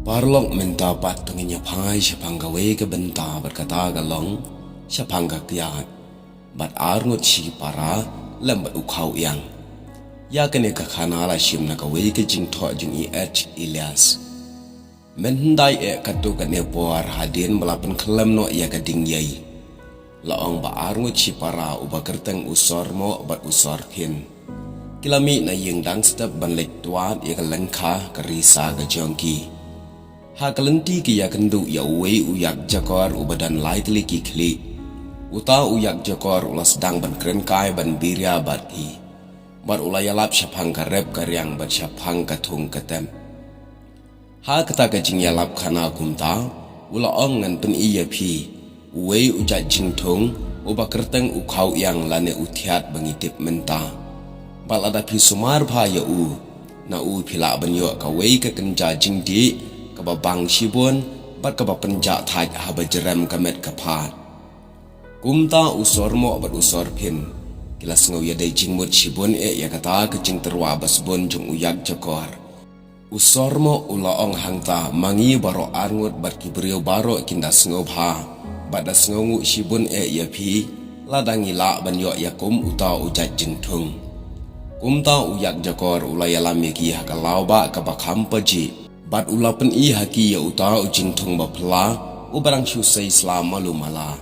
Parlok minta patungnya pai syapangga wega benta berkata galong syapangga kiat bat arngut si para lembat ukau yang ya kene ka khanala shim na ka wega jing tho jing Ilyas mendai katu ka ne por hadin balapan khlem no ya ka ding yai laong ba arngut si para ubakerteng usor mo bat usor phin kilami na yeng dang step ban lek tuat ya ka lengkha ka risa ka jongki Hakalenti ki yakendu ya uwe uyak jakor ubadan lightly ki kli. Uta uyak jakor ulas dang ban keren kai ban birya bat i. Bar ulayalap syapang ka rep karyang bat syapang ka thung katem. Ha kata ka jing yalap khana kumta ula ong ngan pen iya phi. Uwe ujat jing thung ubakerteng ukau yang lane uthiat bangitip menta. Bal ada phi sumar pha ya u. Na u phila ban yo ka wei ka kenja jing di kababang shibun bat kabapenja thaj habajerem kamet kapat kumta usor mo bat usor phin kilas ngau ya dai jingmut shibun ya kata kecing terwa basbon jung uyak jakor usor mo ulaong hangta mangi baro arngut bat kibriu baro kindas ngau bha bat das ngau shibun ya phi ladangi la ban yo yakum uta ujat jingthung kumta uyak jakor ulayala meki hakalau ba kabakham paji bat ulapan i haki ya uta ujing thung bapla ubarang shusai islam malumala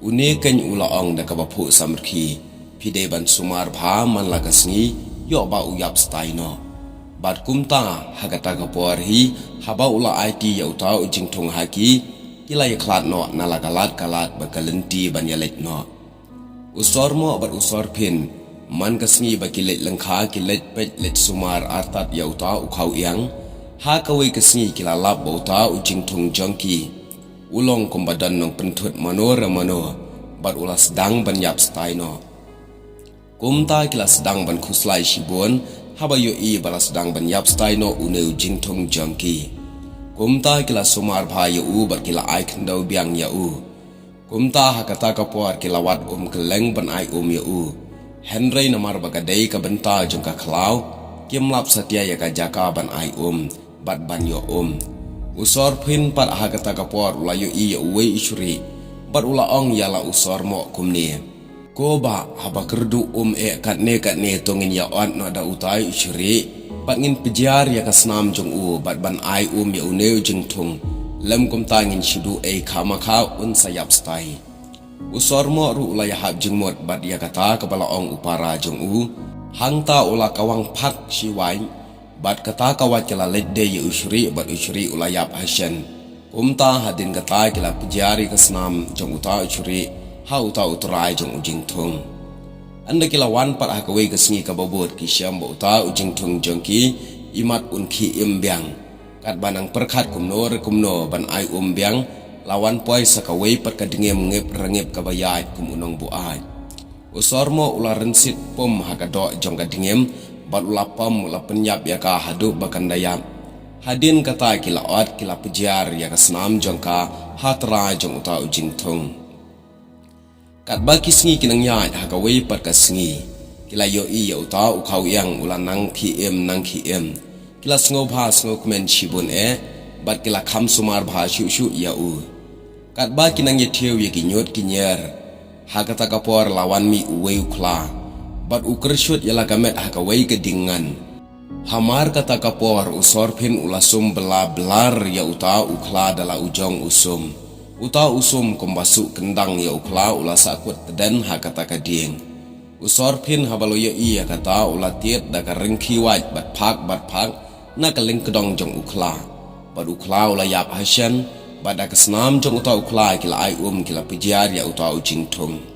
une kan ulaong da kabapu samrki pide ban sumar bha man lagasni yo ba uyap staino bat kumta hagata kapor hi haba ula it ya uta ujing thung haki kila ya klat no nalagalat kalat bakalenti ban yalet no usor mo bat usor phin man kasni bakilet lengkha kilet pet let sumar artat ya uta ukhau yang ha kawai kasni kilalap bauta ujing thung jongki ulong kumbadan nong pentut manora mano bat ulas dang ban yap staino kumta kilas dang ban khuslai shibon haba yo i balas dang ban yap staino une ujing thung jongki kumta kilas sumar bha yo u bat kila ai khandau biang ya u kumta hakata kapor kilawat keleng ban ai ya u henry namar bagadai ka benta jongka khlau kimlap satya ya ka jaka ban ai bat ban yo usor phin pat hagata kapor ulayo i ya uwe ishuri bat ulaong yala usor mo kumni ko ba haba kerdu kat ne tongin ya on no da utai ishuri bat ngin pijar ya kasnam jong u bat ban ai ya uneu jing thung lem kum tangin shidu khama kha un sayap stai usor mo ru ulaya hab jing mot bat ya kata kabala ong upara jong u hangta ula kawang phat shiwai bat kata kawat kila ledde ya ushri bat ushri ulayap hasyan kumta hadin kata kila pejari kesnam jong uta ushri ha uta uturai jong ujing thung anda kila wan pat hakawe kesngi kababot kisyam ba uta ujing thung jongki imat unki imbyang kat banang perkhat kumno ban ai umbyang lawan poi sakawe pat kadingem ngep rengep kabayat kumunong buai usor mo ula rensit pom hakadok jong kadingem bat ulapam ula penyap ya ka hadu bakandayam hadin kata kila ot kila pejar ya ka senam jong ka hatra jong uta ujing thung kat baki sngi kinang yat hakawe pat ka sngi kila yo i ya uta ukhau yang ula nang pm kila sngo bha sngo kmen shibun bat kila kham sumar bha shu ya u kat baki nang ye theu ye kinyot kinyer hakata kapor lawan mi uwe ukla bat ukershut yala gamet hakawai kedingan hamar kata kapor usor phin ulasum belar ya uta ukla dala ujong usum kumbasu kendang ya ukla ulasakut dan hakata kading usor phin habalo ya iya kata ulatiet daka rengki waj bat phak na kaling kedong jong ukla bat ukla ulayap hasyan pada kesnam jong uta ukla kila ai kila pijar ya uta ujing thung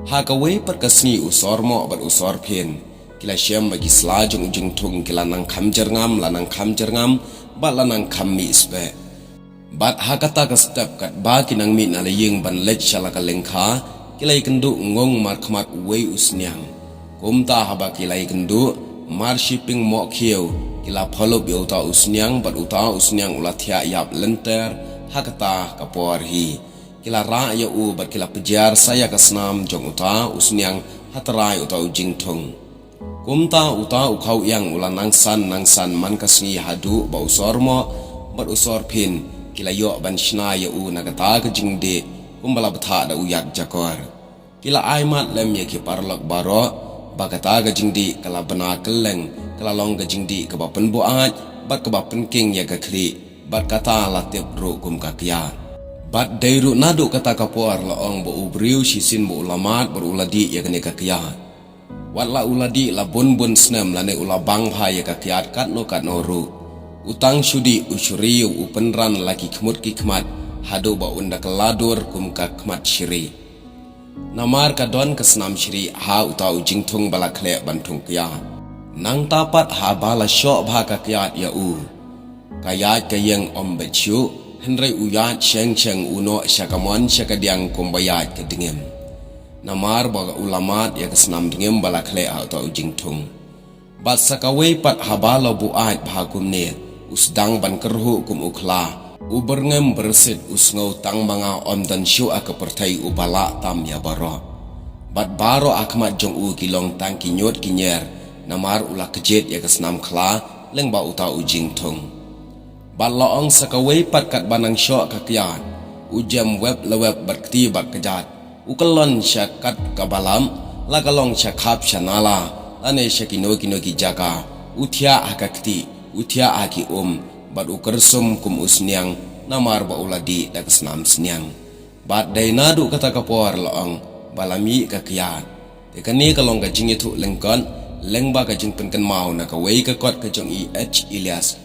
hakawe perkasni usor mo bat usor phin kila syam bagi selajung ujing thung kila nang kham jerngam bat lanang kham mi isbe bat hakata ka step kat ba kinang mi na laying ban lech shala ka lengkha kila ikendu ngong mar khmat we usnyang kumta haba kila ikendu mar shipping mo khieu kila follow bi uta usnyang bat uta usnyang ulathia yap lenter hakata kapor hi kila ra ya u bat kila pejar saya kasnam jong uta usnyang hatrai uta ujing thung kumta uta ukhau yang ula nangsan man kasngi hadu ba usormo bat usor pin kila yo ban shna ya u nagata ka jingde kumbala batha da uyak jakor kila aimat lem ye ki parlak baro bagata ga jingdi kala bana keleng kala long ga jingdi ka bapen buat bat ka bapen king ya ka kri bat kata latip ru kum ka kya bat dairu nadu kata kapor la ong bo ubriu sisin bo ulamat beruladi ya kene ka kya wat la uladi la bun snem la ne ulabang bha ya ka kyat kat no ru utang syudi usyriu upenran laki kemut ki kemat hadu ba unda keladur kum ka kemat syiri namar ka don ka senam syiri ha utau jingtung bala kle bantung kya nang tapat ha bala syok bha ka kyat ya u kayat ka yang om bechu henry uyat sheng uno syakamon syakadiang kumbayat ka dingem namar ba ulamat ya ka senam dingem bala kle ha utau jingtung bat sakawai pat ha bala buat bha kumne usdang ban kerhu kum ukla uberngem bersit usngau tang manga om dan syu aka pertai ubala tam ya baro bat baro akmat jong u kilong tang kinyot kinyer namar ula kejet ya kesnam kla leng ba uta ujing tung bat laong sakawai pat kat banang syo ka kian ujam web leweb berkti bat kejat ukelon syakat kabalam lagalong syakap syanala lane syakino ki jaga utia akakti utia aki bat ukersum kum usniang namar ba uladi dak senam sniang bat dai nadu kata kapor laong balami ka kiat tekani kalong ka jingi thu lengkon lengba ka jing penken mau na ka wei ka kot ka jong i H Ilyas